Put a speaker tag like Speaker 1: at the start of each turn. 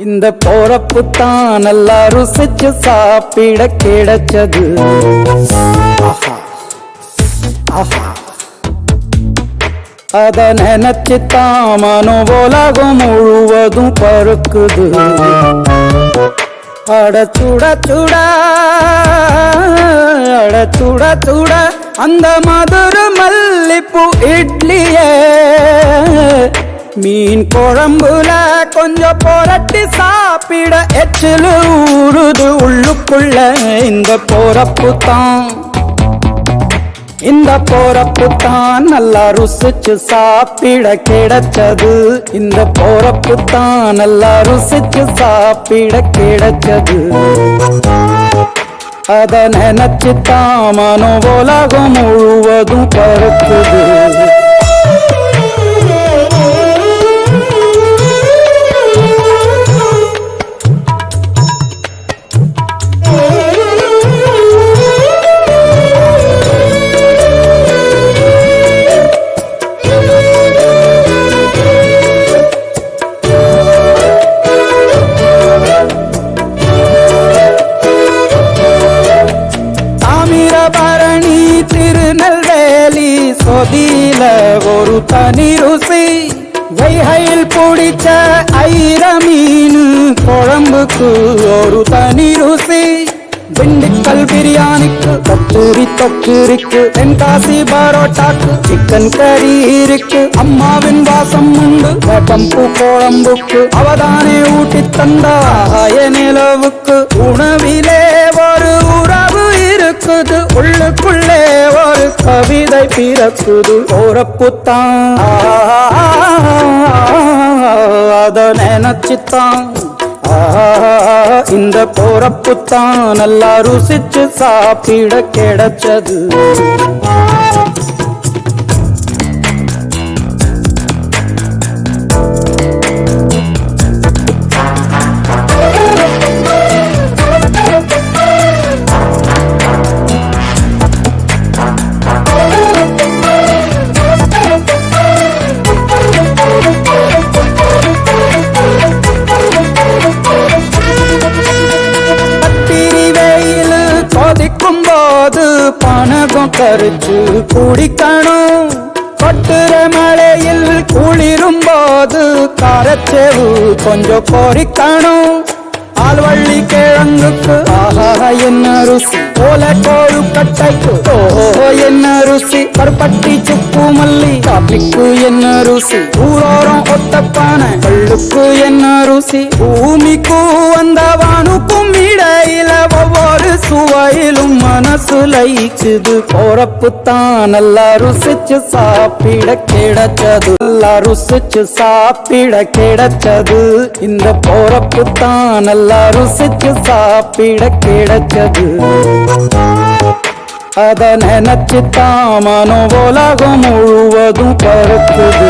Speaker 1: இந்த போறப்பு தான் நல்லா ருசிச்சு சாப்பிட கிடைச்சது. அத நினைச்சுத்தான் மனோ உலகம் முழுவதும் பருக்குது. அட சுட சுட அட சுட சுட அந்த மதுரை மல்லிப்பூ இட்லியே மீன் குழம்புல கொஞ்சம் புரட்டி சாப்பிட எச்சிலு ஊறுது உள்ளுக்குள்ள. இந்த போறப்பு தான் நல்லா ருசிச்சு சாப்பிட கிடைச்சது. இந்த போறப்பு தான் நல்லா ருசிச்சு சாப்பிட கிடைச்சது. அத நினைச்சுத்தான் மனோ உலகம் முழுவதும் பறக்குது. பரணி திருநெல்வேலி சொதியில ஒரு தனி ருசி. வைகையில் பிடிச்ச ஐர மீன் குழம்புக்கு ஒரு தனி ருசி. திண்டுக்கல் பிரியாணிக்கு கத்தூரி தொக்கு இருக்கு. தென்காசி பரோட்டாக்கு சிக்கன் கறி இருக்கு. அம்மாவின் வாசம் உண்டு பம்பு குழம்புக்கு. அவதானே ஊட்டி தந்தாய நிலவுக்கு. உணவிலே ஒரு உறவு இருக்குது. உள்ளுக்குள்ளே ஒரு கவிதை பிறக்குது. போறப்புத்தான் அத நினைச்சுத்தான் இந்த போறப்புத்தான் நல்லா ருசிச்சு சாப்பிட கிடைச்சது. போது பணகம் கரிச்சு குடிக்கணும். கொட்டுற மழையில் குளிரும் போது காரச்சேவு கொஞ்சம் பொறிக்கணும். ஆழ்வள்ளி கிழங்குக்கு ஆஹா என்ன ருசி. போல கோழு கட்டைக்கு ஓஹோ என்ன ருசி. கருப்பட்டி சுப்பு மல்லி காப்பிக்கு என்ன ருசி. ஊரோரம் ஒத்தப்பான கல்லுக்கு என்ன ருசி. பூமிக்கு வந்த வானுக்கும் இடையில ஒவ்வொரு சுவையிலும் மனசு லயிச்சுது. போறப்புத்தான் நல்லா ருசிச்சு சாப்பிட கிடைச்சது. நல்லா ருசிச்சு சாப்பிட கிடைச்சது. இந்த போறப்புத்தான் நல்லா ருசிச்சு சாப்பிட கிடைச்சது. அத நினைச்சுத்தான் மனோ உலகம் முழுவதும் பறக்குது.